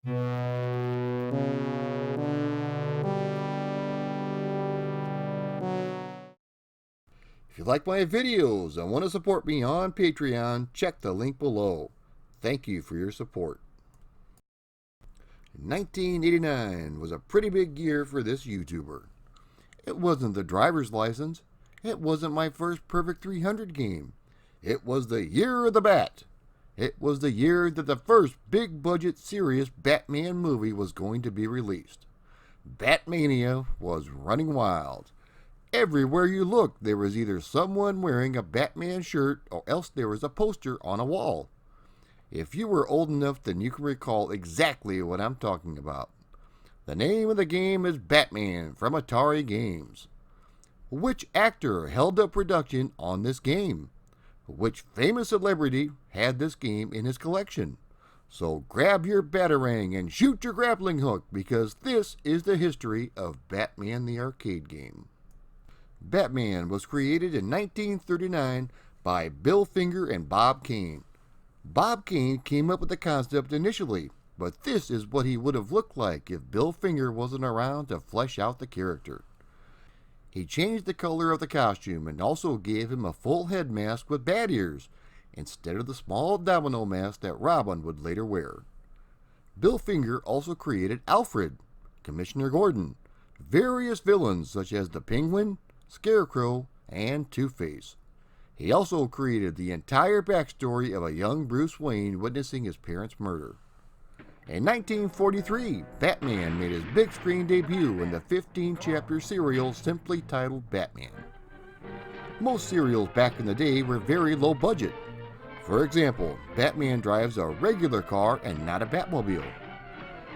If you like my videos and want to support me on Patreon, check the link below. Thank you for your support. 1989 was a pretty big year for this YouTuber. It wasn't the driver's license. It wasn't my first Perfect 300 game. It was the year of the bat. It was the year that the first big budget serious Batman movie was going to be released. Batmania was running wild. Everywhere you looked, there was either someone wearing a Batman shirt or else there was a poster on a wall. If you were old enough, then you can recall exactly what I'm talking about. The name of the game is Batman from Atari Games. Which actor held up production on this game? Which famous celebrity had this game in his collection? So grab your batarang and shoot your grappling hook, because this is the history of Batman the arcade game. Batman was created in 1939 by Bill Finger and Bob Kane. Bob Kane came up with the concept initially, but this is what he would have looked like if Bill Finger wasn't around to flesh out the character. He changed the color of the costume and also gave him a full head mask with bat ears, instead of the small domino mask that Robin would later wear. Bill Finger also created Alfred, Commissioner Gordon, various villains such as the Penguin, Scarecrow, and Two-Face. He also created the entire backstory of a young Bruce Wayne witnessing his parents' murder. In 1943, Batman made his big screen debut in the 15-chapter serial simply titled Batman. Most serials back in the day were very low budget. For example, Batman drives a regular car and not a Batmobile.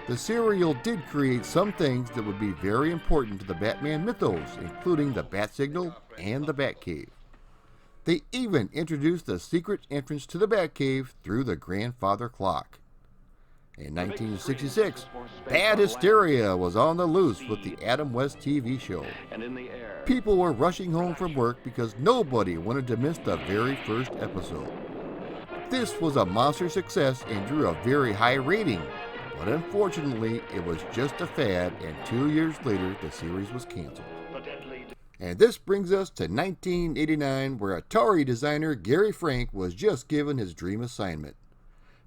The serial did create some things that would be very important to the Batman mythos, including the Bat Signal and the Batcave. They even introduced a secret entrance to the Batcave through the grandfather clock. In 1966, Bat Hysteria was on the loose with the Adam West TV show. People were rushing home from work because nobody wanted to miss the very first episode. This was a monster success and drew a very high rating, but unfortunately it was just a fad, and 2 years later the series was canceled. And this brings us to 1989, where Atari designer Gary Frank was just given his dream assignment: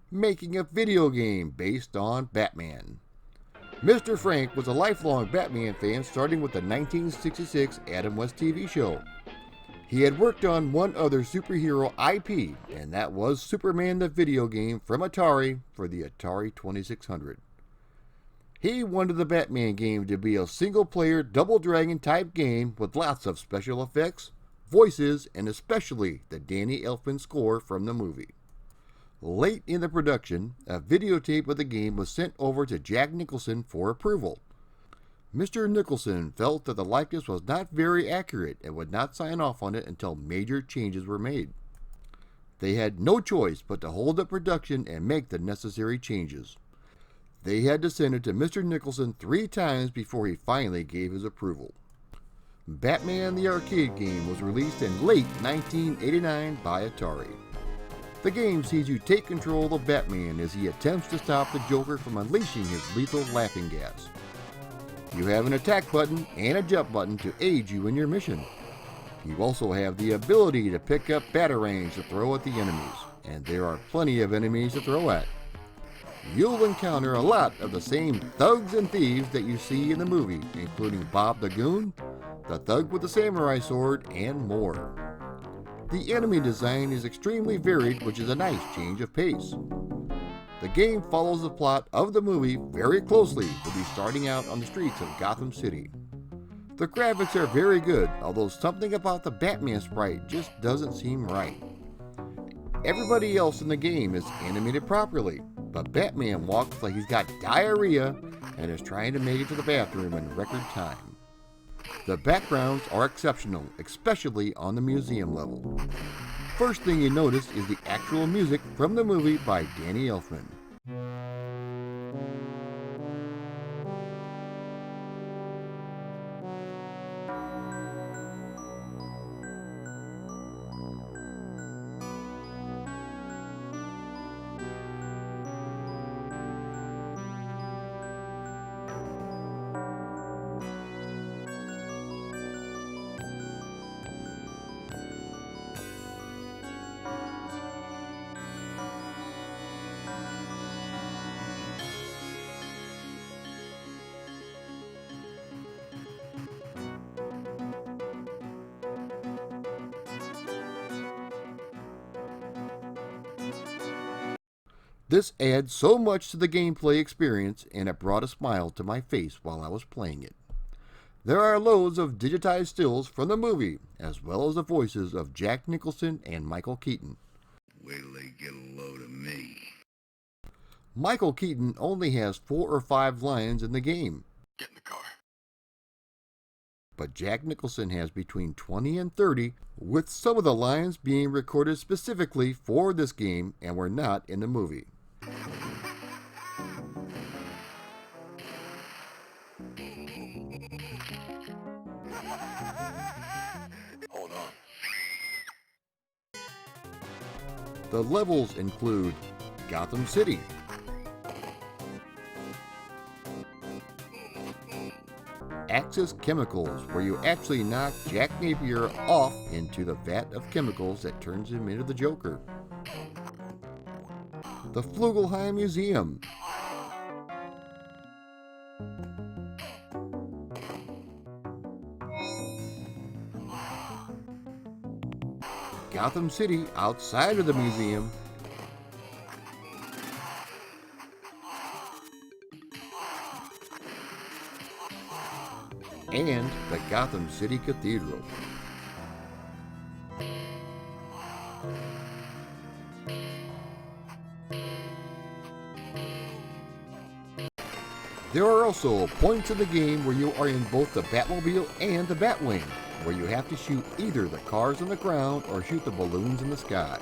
making a video game based on Batman. Mr. Frank was a lifelong Batman fan, starting with the 1966 Adam West TV show. He had worked on one other superhero IP, and that was Superman the video game from Atari for the Atari 2600. He wanted the Batman game to be a single-player Double Dragon type game with lots of special effects, voices, and especially the Danny Elfman score from the movie. Late in the production, a videotape of the game was sent over to Jack Nicholson for approval. Mr. Nicholson felt that the likeness was not very accurate and would not sign off on it until major changes were made. They had no choice but to hold up production and make the necessary changes. They had to send it to Mr. Nicholson 3 times before he finally gave his approval. Batman the arcade game was released in late 1989 by Atari. The game sees you take control of Batman as he attempts to stop the Joker from unleashing his lethal laughing gas. You have an attack button and a jump button to aid you in your mission. You also have the ability to pick up batarangs to throw at the enemies, and there are plenty of enemies to throw at. You'll encounter a lot of the same thugs and thieves that you see in the movie, including Bob the Goon, the thug with the samurai sword, and more. The enemy design is extremely varied, which is a nice change of pace. The game follows the plot of the movie very closely, with you starting out on the streets of Gotham City. The graphics are very good, although something about the Batman sprite just doesn't seem right. Everybody else in the game is animated properly, but Batman walks like he's got diarrhea and is trying to make it to the bathroom in record time. The backgrounds are exceptional, especially on the museum level. First thing you notice is the actual music from the movie by Danny Elfman. This adds so much to the gameplay experience, and it brought a smile to my face while I was playing it. There are loads of digitized stills from the movie, as well as the voices of Jack Nicholson and Michael Keaton. Wait till they get a load of me. Michael Keaton only has 4 or 5 lines in the game, Get in the car. but Jack Nicholson has between 20 and 30, with some of the lines being recorded specifically for this game and were not in the movie. Hold on. The levels include Gotham City, Axis Chemicals, where you actually knock Jack Napier off into the vat of chemicals that turns him into the Joker, the Flugelheim Museum, Gotham City outside of the museum, and the Gotham City Cathedral. There are also points in the game where you are in both the Batmobile and the Batwing, where you have to shoot either the cars on the ground or shoot the balloons in the sky.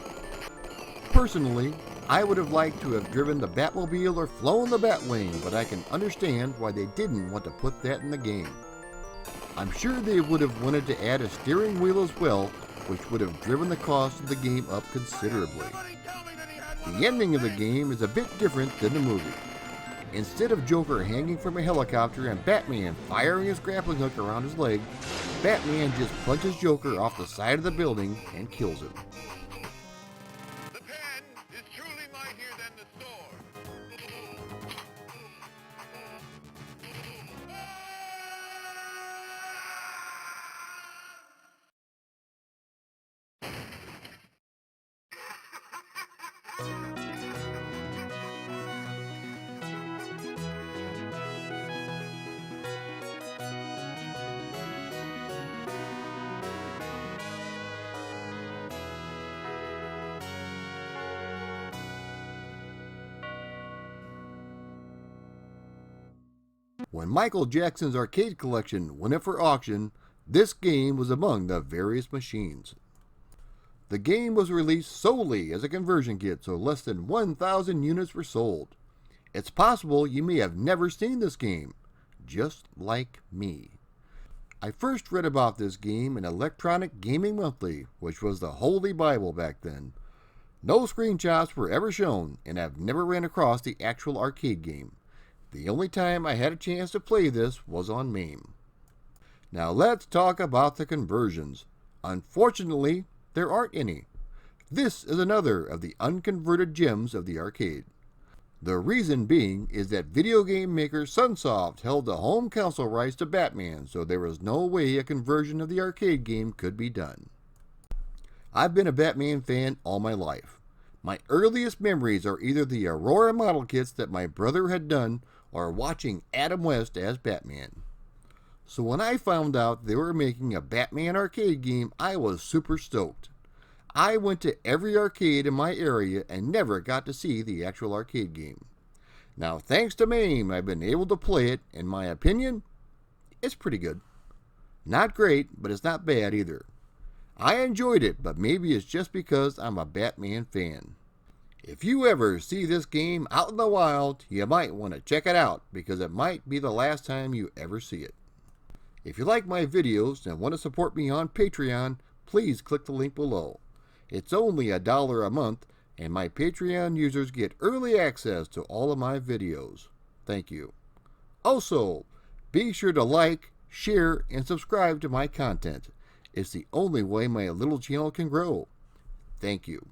Personally, I would have liked to have driven the Batmobile or flown the Batwing, but I can understand why they didn't want to put that in the game. I'm sure they would have wanted to add a steering wheel as well, which would have driven the cost of the game up considerably. The ending of the game is a bit different than the movie. Instead of Joker hanging from a helicopter and Batman firing his grappling hook around his leg, Batman just punches Joker off the side of the building and kills him. The pen is truly mightier than the sword. When Michael Jackson's arcade collection went up for auction, this game was among the various machines. The game was released solely as a conversion kit, so less than 1,000 units were sold. It's possible you may have never seen this game, just like me. I first read about this game in Electronic Gaming Monthly, which was the holy bible back then. No screenshots were ever shown, and I've never ran across the actual arcade game. The only time I had a chance to play this was on MAME. Now let's talk about the conversions. Unfortunately, there aren't any. This is another of the unconverted gems of the arcade. The reason being is that video game maker Sunsoft held the home console rights to Batman, so there was no way a conversion of the arcade game could be done. I've been a Batman fan all my life. My earliest memories are either the Aurora model kits that my brother had done or watching Adam West as Batman. So when I found out they were making a Batman arcade game, I was super stoked. I went to every arcade in my area and never got to see the actual arcade game. Now thanks to MAME, I've been able to play it. In my opinion, it's pretty good. Not great, but it's not bad either. I enjoyed it, but maybe it's just because I'm a Batman fan. If you ever see this game out in the wild, you might want to check it out because it might be the last time you ever see it. If you like my videos and want to support me on Patreon, please click the link below. It's only $1 a month, and my Patreon users get early access to all of my videos. Thank you. Also, be sure to like, share, and subscribe to my content. It's the only way my little channel can grow. Thank you.